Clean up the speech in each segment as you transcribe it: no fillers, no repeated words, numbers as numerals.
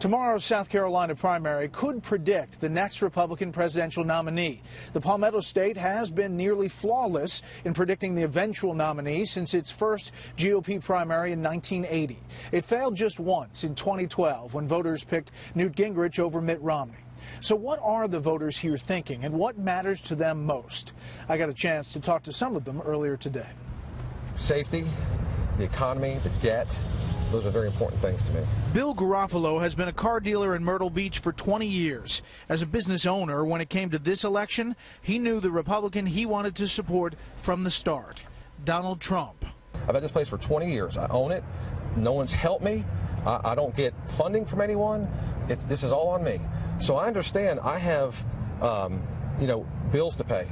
Tomorrow's South Carolina primary could predict the next Republican presidential nominee. The Palmetto State has been nearly flawless in predicting the eventual nominee since its first GOP primary in 1980. It failed just once in 2012 when voters picked Newt Gingrich over Mitt Romney. So what are the voters here thinking, and what matters to them most? I got a chance to talk to some of them earlier today. Safety, the economy, the debt. Those are very important things to me. Bill Garofalo has been a car dealer in Myrtle Beach for 20 years. As a business owner, when it came to this election, he knew the Republican he wanted to support from the start, Donald Trump. I've had this place for 20 years. I own it. No one's helped me. I don't get funding from anyone. This is all on me. So I understand I have, bills to pay.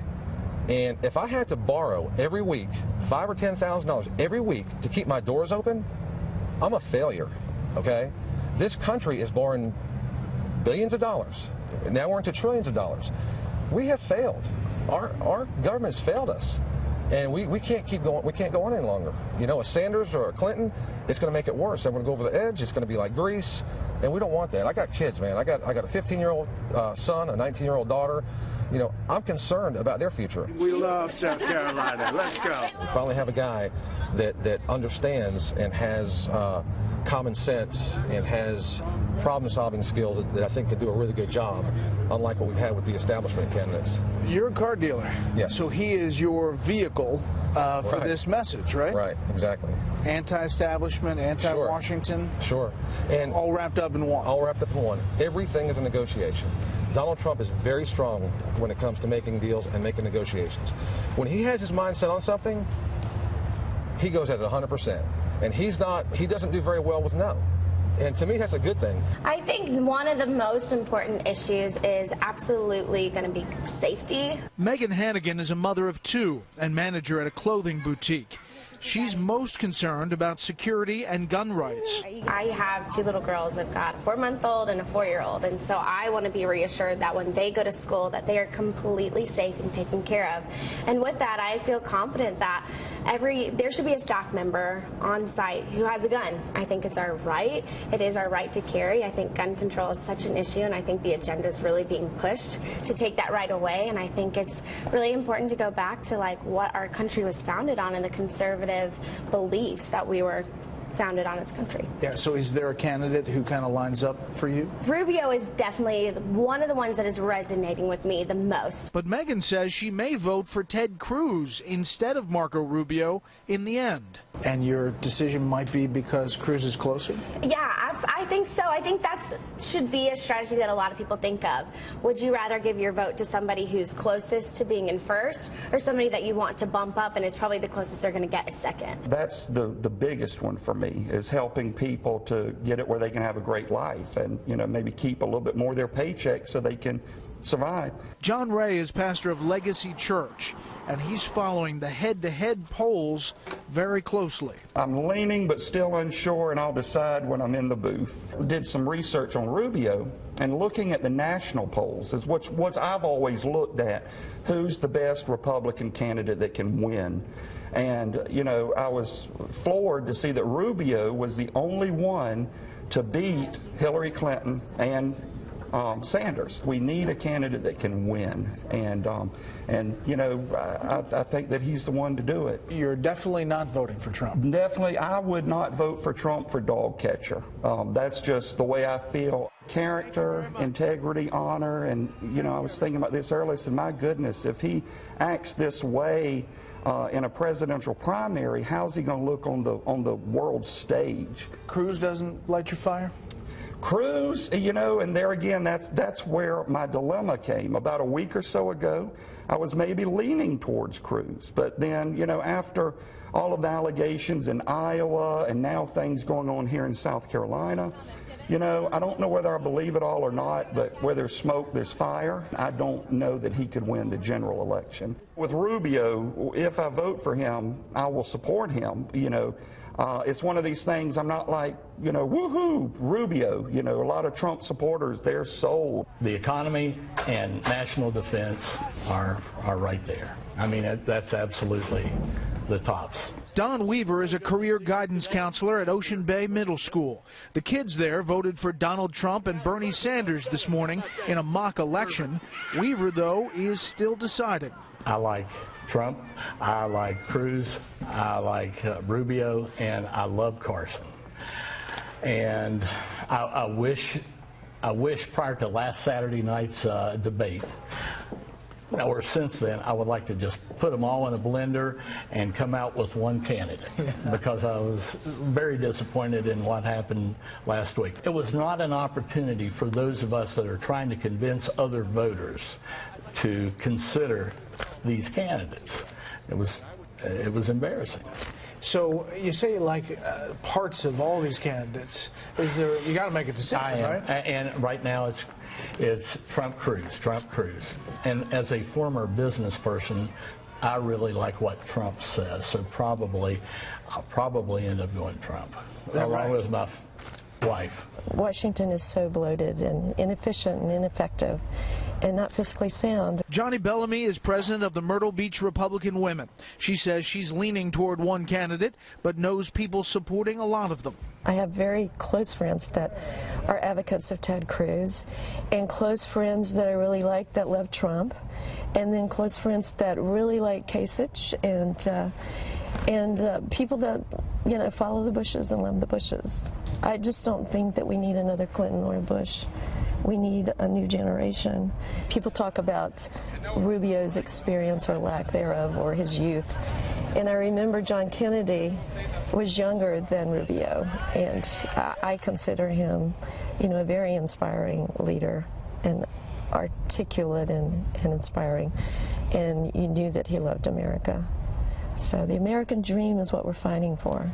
And if I had to borrow every week $5,000 or $10,000 every week to keep my doors open, I'm a failure, okay? This country is borrowing billions of dollars. Now we're into trillions of dollars. We have failed. Our government has failed us. And we can't keep going. We can't go on any longer. You know, a Sanders or a Clinton, it's going to make it worse. They're going to go over the edge. It's going to be like Greece. And we don't want that. I got kids, man. I got a 15-year-old son, a 19-year-old daughter. You know, I'm concerned about their future. We love South Carolina. Let's go. We finally have a guy that understands and has common sense and has problem-solving skills that I think could do a really good job, unlike what we've had with the establishment candidates. You're a car dealer. Yes. So he is your vehicle for this message, right? Right, exactly. Anti-establishment, anti-Washington. Sure. And all wrapped up in one. All wrapped up in one. Everything is a negotiation. Donald Trump is very strong when it comes to making deals and making negotiations. When he has his mind set on something, he goes at it 100%. And he doesn't do very well with no. And to me, that's a good thing. I think one of the most important issues is absolutely going to be safety. Megan Hannigan is a mother of two and manager at a clothing boutique. She's most concerned about security and gun rights. I have two little girls. I've got a 4-month-old and a 4-year-old, and so I want to be reassured that when they go to school that they are completely safe and taken care of. And with that, I feel confident that there should be a staff member on site who has a gun. I think it's our right. It is our right to carry. I think gun control is such an issue, and I think the agenda is really being pushed to take that right away. And I think it's really important to go back to like what our country was founded on and the conservative beliefs that we were founded on as a country. Yeah, so is there a candidate who kind of lines up for you? Rubio is definitely one of the ones that is resonating with me the most. But Megan says she may vote for Ted Cruz instead of Marco Rubio in the end. And your decision might be because Cruz is closer? Yeah, I think so. I think that should be a strategy that a lot of people think of. Would you rather give your vote to somebody who's closest to being in first, or somebody that you want to bump up and is probably the closest they're going to get in second? That's the biggest one for me, is helping people to get it where they can have a great life and, maybe keep a little bit more of their paycheck so they can survive. John Ray is pastor of Legacy Church, and he's following the head-to-head polls very closely. I'm leaning but still unsure, and I'll decide when I'm in the booth. Did some research on Rubio, and looking at the national polls is what I've always looked at. Who's the best Republican candidate that can win? And, I was floored to see that Rubio was the only one to beat Hillary Clinton and Sanders. We need a candidate that can win, and I think that he's the one to do it. You're definitely not voting for Trump. Definitely, I would not vote for Trump for dog catcher. That's just the way I feel. Character, integrity, honor, and I was thinking about this earlier. I said, my goodness, if he acts this way in a presidential primary, how's he going to look on the world stage? Cruz doesn't light your fire? Cruz, and there again, that's where my dilemma came. About a week or so ago, I was maybe leaning towards Cruz. But then, after all of the allegations in Iowa and now things going on here in South Carolina, I don't know whether I believe it all or not, but where there's smoke, there's fire. I don't know that he could win the general election. With Rubio, if I vote for him, I will support him, It's one of these things, I'm not like, woohoo, Rubio. A lot of Trump supporters, they're sold. The economy and national defense are right there. I mean, that's absolutely the tops. Don Weaver is a career guidance counselor at Ocean Bay Middle School. The kids there voted for Donald Trump and Bernie Sanders this morning in a mock election. Weaver, though, is still deciding. I like Trump, I like Cruz, I like Rubio, and I love Carson. And I wish prior to last Saturday night's debate, or since then, I would like to just put them all in a blender and come out with one candidate, because I was very disappointed in what happened last week. It was not an opportunity for those of us that are trying to convince other voters to consider these candidates. It was embarrassing. So you say you like parts of all these candidates. You got to make a decision, right? And right now it's Trump, Cruz, Trump, Cruz. And as a former business person, I really like what Trump says. So I'll probably end up going Trump, along with my wife. Washington is so bloated and inefficient and ineffective and not fiscally sound. Johnny Bellamy is president of the Myrtle Beach Republican Women. She says she's leaning toward one candidate, but knows people supporting a lot of them. I have very close friends that are advocates of Ted Cruz, and close friends that I really like that love Trump, and then close friends that really like Kasich, and people that, you know, follow the Bushes and love the Bushes. I just don't think that we need another Clinton or Bush. We need a new generation. People talk about Rubio's experience or lack thereof, or his youth. And I remember John Kennedy was younger than Rubio, and I consider him, you know, a very inspiring leader and articulate and inspiring. And you knew that he loved America. So the American dream is what we're fighting for.